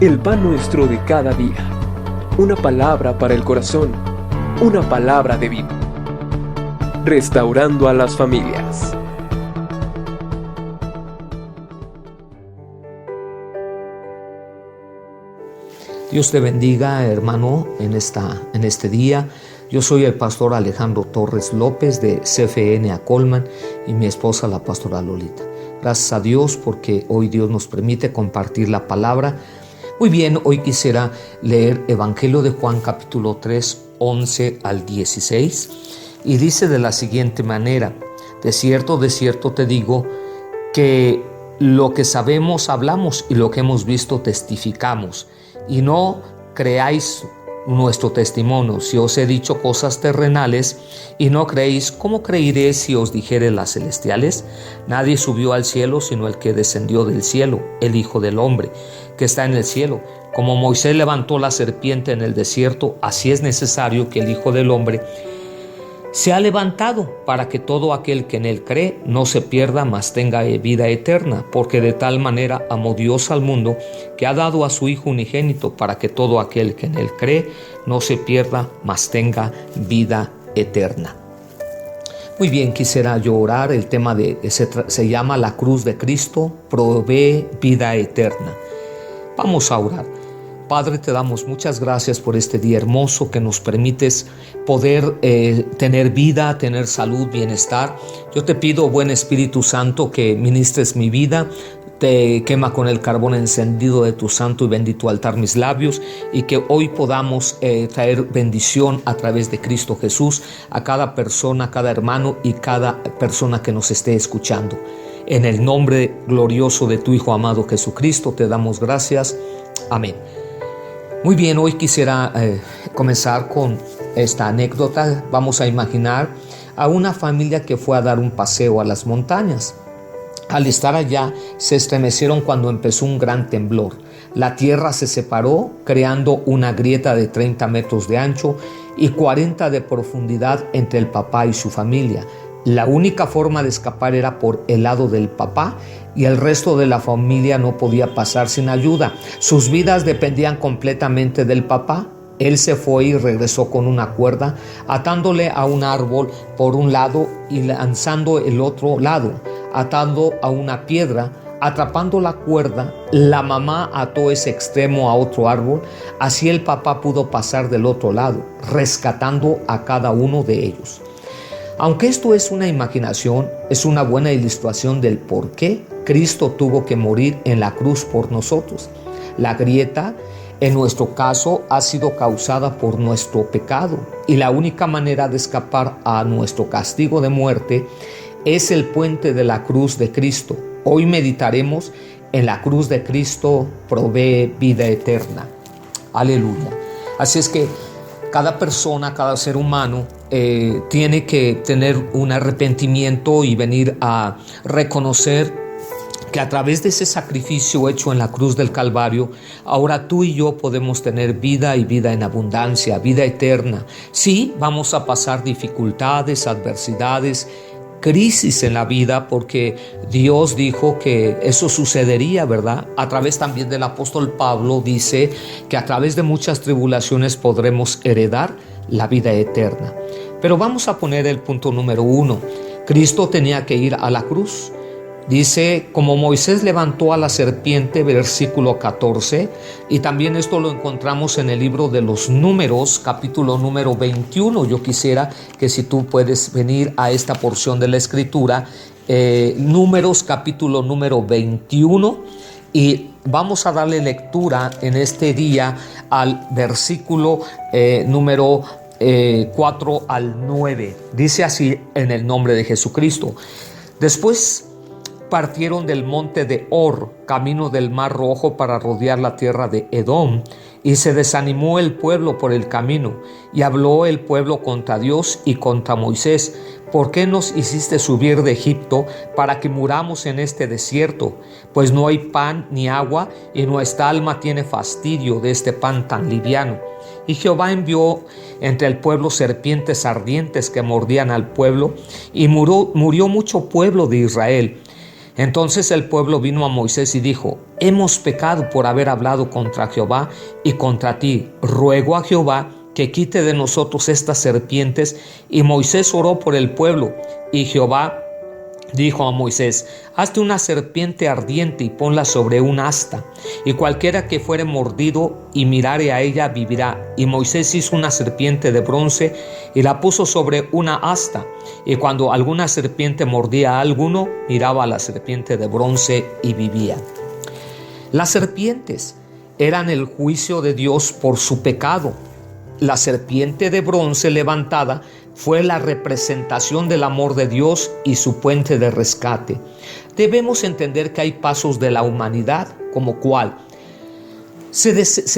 El pan nuestro de cada día. Una palabra para el corazón. Una palabra de vida. Restaurando a las familias. Dios te bendiga, hermano, en este día. Yo soy el pastor Alejandro Torres López de CFN Acolman y mi esposa la pastora Lolita. Gracias a Dios porque hoy Dios nos permite compartir la palabra. Muy bien, hoy quisiera leer Evangelio de Juan capítulo 3, 11 al 16 y dice de la siguiente manera: de cierto te digo que lo que sabemos hablamos y lo que hemos visto testificamos, y no creáis nuestro testimonio. Si os he dicho cosas terrenales y no creéis, ¿cómo creeré si os dijere las celestiales? Nadie subió al cielo sino el que descendió del cielo, el Hijo del Hombre, que está en el cielo. Como Moisés levantó la serpiente en el desierto, así es necesario que el Hijo del Hombre sea levantado, para que todo aquel que en él cree no se pierda, mas tenga vida eterna. Porque de tal manera amó Dios al mundo, que ha dado a su Hijo unigénito, para que todo aquel que en él cree no se pierda, mas tenga vida eterna. Muy bien, quisiera yo orar. El tema se llama La cruz de Cristo provee vida eterna. Vamos a orar. Padre, te damos muchas gracias por este día hermoso que nos permites poder tener vida, tener salud, bienestar. Yo te pido, buen Espíritu Santo, que ministres mi vida. Te quema con el carbón encendido de tu santo y bendito altar mis labios, y que hoy podamos traer bendición a través de Cristo Jesús a cada persona, cada hermano y cada persona que nos esté escuchando. En el nombre glorioso de tu Hijo amado Jesucristo te damos gracias. Amén. Muy bien, hoy quisiera comenzar con esta anécdota. Vamos a imaginar a una familia que fue a dar un paseo a las montañas. Al estar allá, se estremecieron cuando empezó un gran temblor. La tierra se separó, creando una grieta de 30 metros de ancho y 40 de profundidad entre el papá y su familia. La única forma de escapar era por el lado del papá, y el resto de la familia no podía pasar sin ayuda. Sus vidas dependían completamente del papá. Él se fue y regresó con una cuerda, atándole a un árbol por un lado y lanzando el otro lado, atando a una piedra, atrapando la cuerda. La mamá ató ese extremo a otro árbol. Así el papá pudo pasar del otro lado, rescatando a cada uno de ellos. Aunque esto es una imaginación, es una buena ilustración del por qué Cristo tuvo que morir en la cruz por nosotros. La grieta, en nuestro caso, ha sido causada por nuestro pecado, y la única manera de escapar a nuestro castigo de muerte es el puente de la cruz de Cristo. Hoy meditaremos en la cruz de Cristo provee vida eterna. Aleluya. Así es que cada persona, cada ser humano tiene que tener un arrepentimiento y venir a reconocer que a través de ese sacrificio hecho en la cruz del Calvario, ahora tú y yo podemos tener vida, y vida en abundancia, vida eterna. Sí, vamos a pasar dificultades, adversidades, crisis en la vida, porque Dios dijo que eso sucedería, ¿verdad? A través también del apóstol Pablo dice que a través de muchas tribulaciones podremos heredar la vida eterna. Pero vamos a poner el punto número 1. Cristo tenía que ir a la cruz. Dice, como Moisés levantó a la serpiente, versículo 14, y también esto lo encontramos en el libro de los Números, capítulo número 21. Yo quisiera que si tú puedes venir a esta porción de la Escritura, Números, capítulo número 21, y vamos a darle lectura en este día al versículo número 4 al 9. Dice así en el nombre de Jesucristo. Después partieron del monte de Hor, camino del Mar Rojo, para rodear la tierra de Edom, y se desanimó el pueblo por el camino, y habló el pueblo contra Dios y contra Moisés: ¿por qué nos hiciste subir de Egipto para que muramos en este desierto? Pues no hay pan ni agua, y nuestra alma tiene fastidio de este pan tan liviano. Y Jehová envió entre el pueblo serpientes ardientes que mordían al pueblo, y murió mucho pueblo de Israel. Entonces el pueblo vino a Moisés y dijo: hemos pecado por haber hablado contra Jehová y contra ti. Ruego a Jehová que quite de nosotros estas serpientes. Y Moisés oró por el pueblo, y Jehová dijo a Moisés: hazte una serpiente ardiente y ponla sobre un asta, y cualquiera que fuere mordido y mirare a ella vivirá. Y Moisés hizo una serpiente de bronce y la puso sobre una asta, y cuando alguna serpiente mordía a alguno, miraba a la serpiente de bronce y vivía. Las serpientes eran el juicio de Dios por su pecado. La serpiente de bronce levantada fue la representación del amor de Dios y su puente de rescate. Debemos entender que hay pasos de la humanidad, como cuál. Se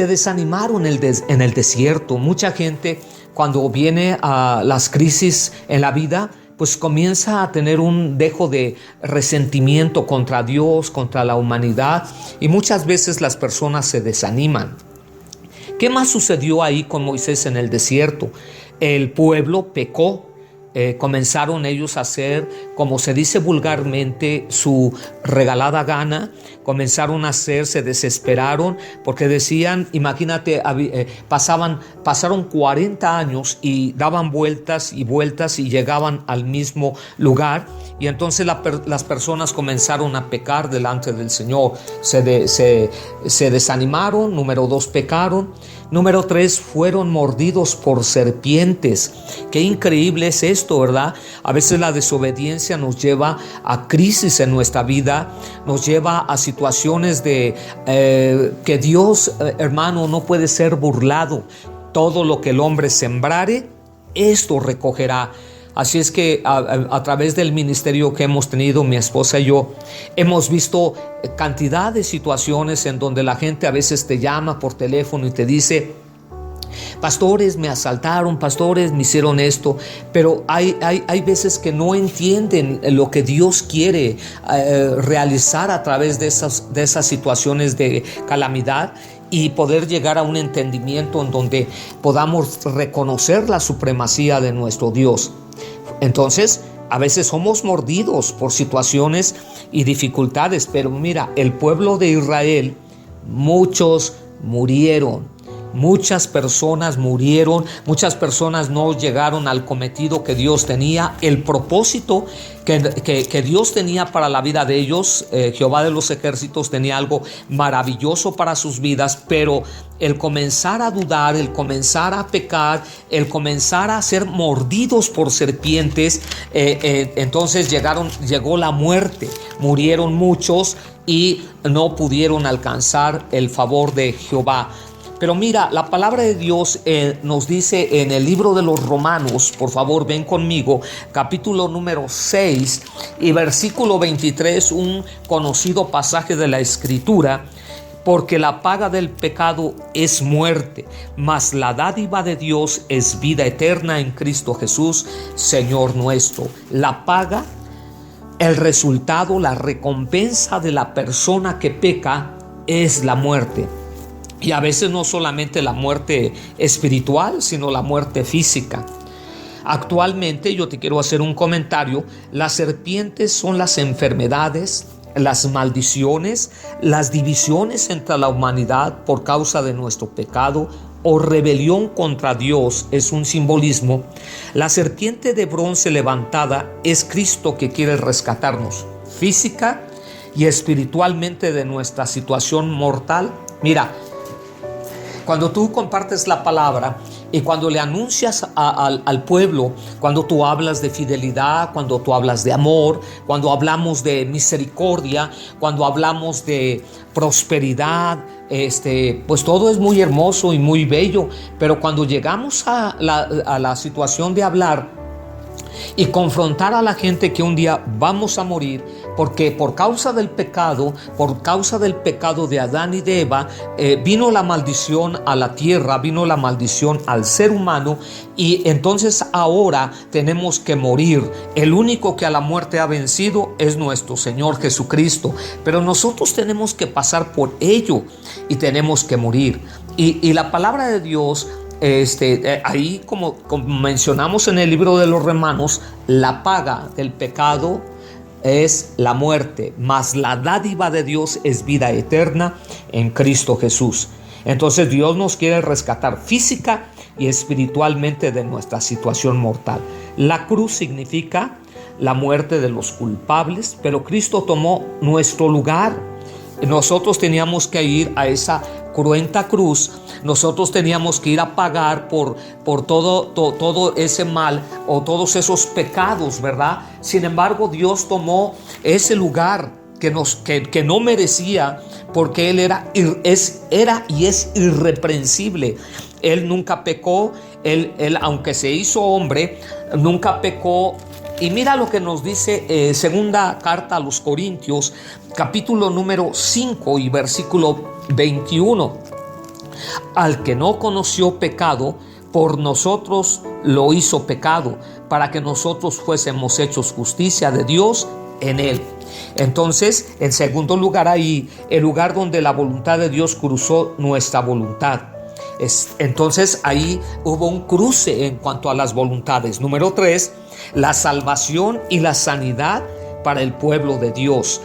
desanimaron en el desierto. Mucha gente, cuando viene a las crisis en la vida, pues comienza a tener un dejo de resentimiento contra Dios, contra la humanidad, y muchas veces las personas se desaniman. ¿Qué más sucedió ahí con Moisés en el desierto? El pueblo pecó. Comenzaron ellos a hacer, como se dice vulgarmente, su regalada gana. Comenzaron a hacer, se desesperaron, porque decían, imagínate, pasaron 40 años y daban vueltas y vueltas y llegaban al mismo lugar. Y entonces las personas comenzaron a pecar delante del Señor. Se desanimaron. Número 2, pecaron. Número 3, fueron mordidos por serpientes. Qué increíble es esto, ¿verdad? A veces la desobediencia nos lleva a crisis en nuestra vida, nos lleva a situaciones de que Dios, hermano, no puede ser burlado. Todo lo que el hombre sembrare, esto recogerá. Así es que a través del ministerio que hemos tenido, mi esposa y yo, hemos visto cantidad de situaciones en donde la gente a veces te llama por teléfono y te dice: pastores, me asaltaron, pastores, me hicieron esto. Pero hay veces que no entienden lo que Dios quiere realizar a través de esas situaciones de calamidad, y poder llegar a un entendimiento en donde podamos reconocer la supremacía de nuestro Dios. Entonces, a veces somos mordidos por situaciones y dificultades, pero mira, el pueblo de Israel, muchos murieron. Muchas personas murieron, muchas personas no llegaron al cometido que Dios tenía, el propósito que Dios tenía para la vida de ellos. Jehová de los ejércitos tenía algo maravilloso para sus vidas, pero el comenzar a dudar, el comenzar a pecar, el comenzar a ser mordidos por serpientes, entonces llegó la muerte, murieron muchos y no pudieron alcanzar el favor de Jehová. Pero mira, la palabra de Dios nos dice en el libro de los Romanos, por favor ven conmigo, capítulo número 6 y versículo 23, un conocido pasaje de la Escritura: porque la paga del pecado es muerte, mas la dádiva de Dios es vida eterna en Cristo Jesús, Señor nuestro. La paga, el resultado, la recompensa de la persona que peca es la muerte. Y a veces no solamente la muerte espiritual, sino la muerte física. Actualmente yo te quiero hacer un comentario. Las serpientes son las enfermedades, las maldiciones, las divisiones entre la humanidad por causa de nuestro pecado o rebelión contra Dios. Es un simbolismo. La serpiente de bronce levantada es Cristo, que quiere rescatarnos física y espiritualmente de nuestra situación mortal. Mira, cuando tú compartes la palabra y cuando le anuncias al pueblo, cuando tú hablas de fidelidad, cuando tú hablas de amor, cuando hablamos de misericordia, cuando hablamos de prosperidad, pues todo es muy hermoso y muy bello. Pero cuando llegamos a la situación de hablar y confrontar a la gente que un día vamos a morir, porque por causa del pecado de Adán y de Eva, vino la maldición a la tierra, vino la maldición al ser humano, y entonces ahora tenemos que morir. El único que a la muerte ha vencido es nuestro Señor Jesucristo, pero nosotros tenemos que pasar por ello y tenemos que morir. Y la palabra de Dios, ahí como mencionamos en el libro de los Romanos, la paga del pecado es la muerte, mas la dádiva de Dios es vida eterna en Cristo Jesús. Entonces Dios nos quiere rescatar física y espiritualmente de nuestra situación mortal. La cruz significa la muerte de los culpables, pero Cristo tomó nuestro lugar. Nosotros teníamos que ir a esa cruenta cruz, nosotros teníamos que ir a pagar por todo ese mal o todos esos pecados, ¿verdad? Sin embargo, Dios tomó ese lugar que no merecía, porque Él era y es irreprensible. Él nunca pecó, él aunque se hizo hombre, nunca pecó. Y mira lo que nos dice segunda carta a los Corintios, capítulo número 5 y versículo 21. Al que no conoció pecado, por nosotros lo hizo pecado, para que nosotros fuésemos hechos justicia de Dios en él. Entonces, en segundo lugar, ahí, el lugar donde la voluntad de Dios cruzó nuestra voluntad. Entonces ahí hubo un cruce en cuanto a las voluntades. Número 3, la salvación y la sanidad para el pueblo de Dios.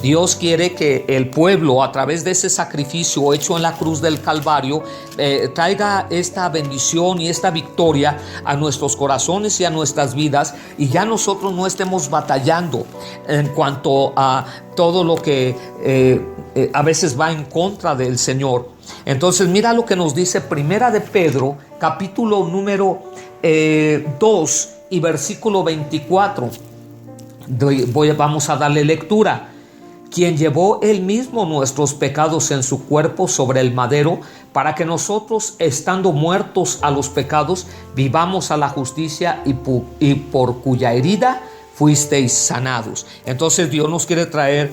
Dios quiere que el pueblo, a través de ese sacrificio hecho en la cruz del Calvario, traiga esta bendición y esta victoria a nuestros corazones y a nuestras vidas, y ya nosotros no estemos batallando en cuanto a todo lo que a veces va en contra del Señor. Entonces mira lo que nos dice Primera de Pedro, capítulo número 2 y versículo 24. Vamos a darle lectura. Quien llevó él mismo nuestros pecados en su cuerpo sobre el madero, para que nosotros, estando muertos a los pecados, vivamos a la justicia, y por cuya herida fuisteis sanados. Entonces Dios nos quiere traer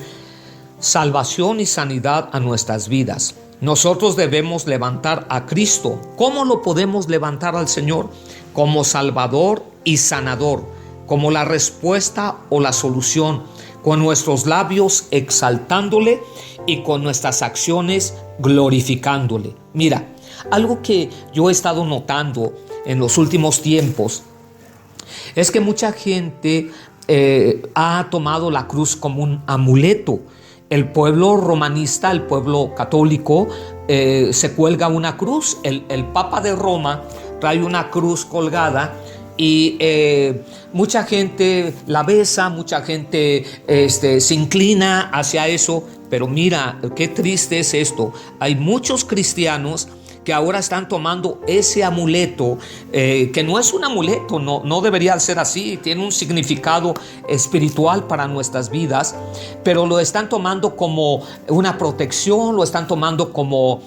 salvación y sanidad a nuestras vidas. Nosotros debemos levantar a Cristo. ¿Cómo lo podemos levantar al Señor? Como Salvador y Sanador, como la respuesta o la solución, con nuestros labios exaltándole y con nuestras acciones glorificándole. Mira, algo que yo he estado notando en los últimos tiempos es que mucha gente ha tomado la cruz como un amuleto. El pueblo romanista, el pueblo católico, se cuelga una cruz. El Papa de Roma trae una cruz colgada, y mucha gente la besa, mucha gente se inclina hacia eso. Pero mira, qué triste es esto. Hay muchos cristianos que ahora están tomando ese amuleto, que no es un amuleto, no debería ser así, tiene un significado espiritual para nuestras vidas, pero lo están tomando como una protección, lo están tomando como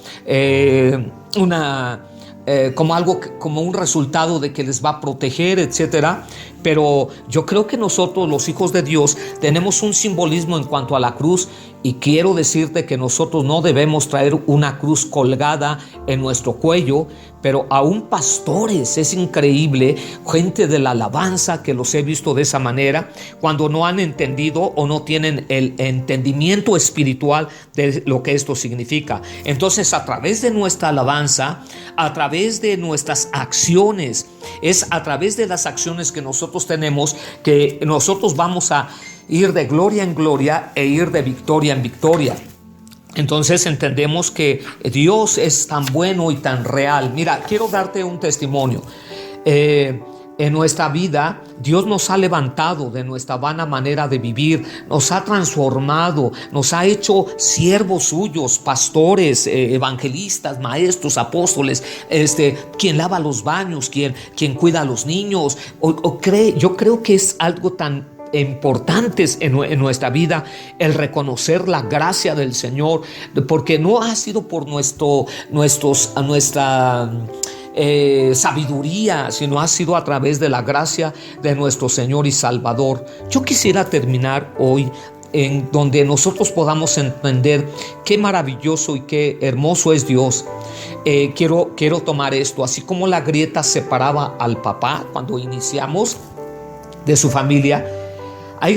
como algo, como un resultado de que les va a proteger, etcétera. Pero yo creo que nosotros, los hijos de Dios, tenemos un simbolismo en cuanto a la cruz, y quiero decirte que nosotros no debemos traer una cruz colgada en nuestro cuello. Pero aún pastores, es increíble, gente de la alabanza, que los he visto de esa manera, cuando no han entendido o no tienen el entendimiento espiritual de lo que esto significa. Entonces, a través de nuestra alabanza, a través de nuestras acciones, es a través de las acciones que nosotros tenemos que nosotros vamos a ir de gloria en gloria e ir de victoria en victoria. Entonces entendemos que Dios es tan bueno y tan real. Mira, quiero darte un testimonio. En nuestra vida, Dios nos ha levantado de nuestra vana manera de vivir, nos ha transformado, nos ha hecho siervos suyos, pastores, evangelistas, maestros, apóstoles, quien lava los baños, quien cuida a los niños. Yo creo que es algo tan importantes en nuestra vida el reconocer la gracia del Señor, porque no ha sido por nuestra sabiduría, sino ha sido a través de la gracia de nuestro Señor y Salvador. Yo quisiera terminar hoy en donde nosotros podamos entender qué maravilloso y qué hermoso es Dios. Quiero tomar esto, así como la grieta separaba al papá cuando iniciamos de su familia. Hay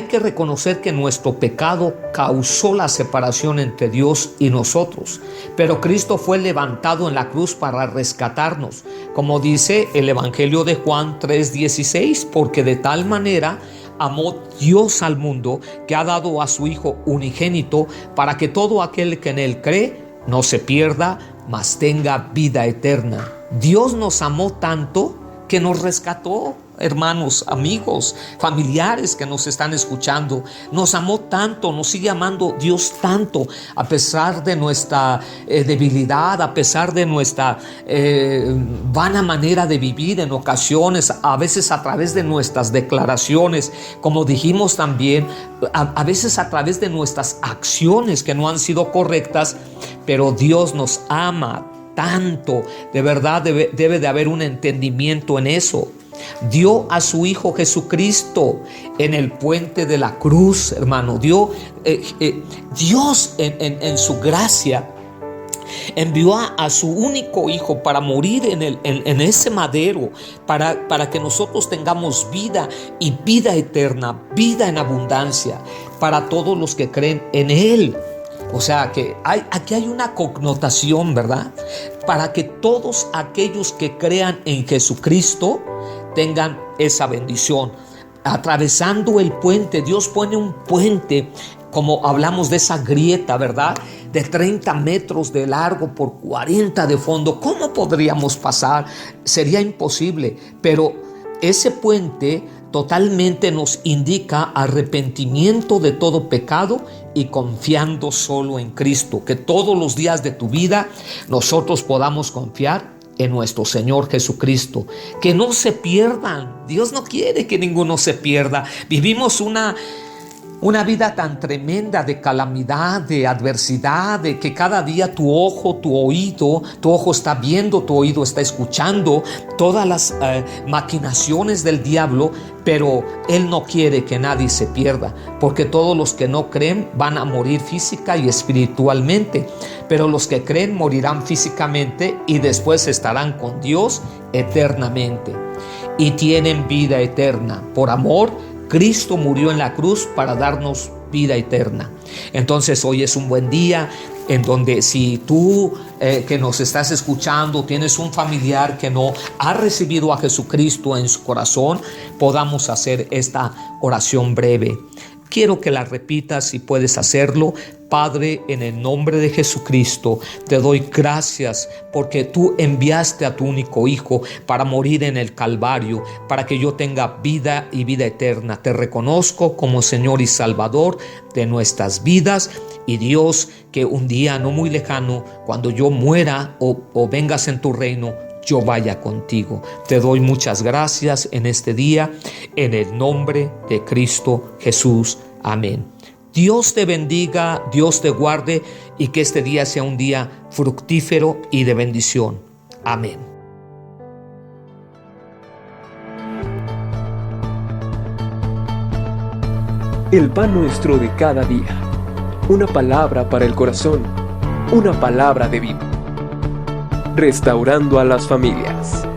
que reconocer que nuestro pecado causó la separación entre Dios y nosotros, pero Cristo fue levantado en la cruz para rescatarnos, como dice el Evangelio de Juan 3:16, porque de tal manera amó Dios al mundo, que ha dado a su Hijo unigénito, para que todo aquel que en Él cree no se pierda, mas tenga vida eterna. Dios nos amó tanto que nos rescató. Hermanos, amigos, familiares que nos están escuchando, nos amó tanto, nos sigue amando Dios tanto, a pesar de nuestra debilidad, a pesar de nuestra vana manera de vivir en ocasiones, a veces a través de nuestras declaraciones, como dijimos también, a veces a través de nuestras acciones que no han sido correctas, pero Dios nos ama tanto. De verdad debe de haber un entendimiento en eso. Dio a su Hijo Jesucristo en el puente de la cruz, hermano. Dios en su gracia envió a su único Hijo para morir en ese madero, para que nosotros tengamos vida y vida eterna, vida en abundancia para todos los que creen en Él. O sea que aquí hay una connotación, ¿verdad? Para que todos aquellos que crean en Jesucristo tengan esa bendición. Atravesando el puente, Dios pone un puente, como hablamos de esa grieta, ¿verdad? De 30 metros de largo por 40 de fondo. ¿Cómo podríamos pasar? Sería imposible, pero ese puente totalmente nos indica arrepentimiento de todo pecado y confiando solo en Cristo. Que todos los días de tu vida nosotros podamos confiar en nuestro Señor Jesucristo. Que no se pierdan. Dios no quiere que ninguno se pierda. Vivimos una vida tan tremenda de calamidad, de adversidad, de que cada día tu ojo está viendo, tu oído está escuchando todas las maquinaciones del diablo, pero Él no quiere que nadie se pierda, porque todos los que no creen van a morir física y espiritualmente, pero los que creen morirán físicamente y después estarán con Dios eternamente y tienen vida eterna. Por amor, Cristo murió en la cruz para darnos vida eterna. Entonces hoy es un buen día en donde si tú que nos estás escuchando tienes un familiar que no ha recibido a Jesucristo en su corazón, podamos hacer esta oración breve. Quiero que la repitas si puedes hacerlo. Padre, en el nombre de Jesucristo, te doy gracias porque tú enviaste a tu único Hijo para morir en el Calvario, para que yo tenga vida y vida eterna. Te reconozco como Señor y Salvador de nuestras vidas. Y Dios, que un día no muy lejano, cuando yo muera o vengas en tu reino, yo vaya contigo. Te doy muchas gracias en este día, en el nombre de Cristo Jesús. Amén. Dios te bendiga, Dios te guarde y que este día sea un día fructífero y de bendición. Amén. El pan nuestro de cada día. Una palabra para el corazón. Una palabra de vida. Restaurando a las familias.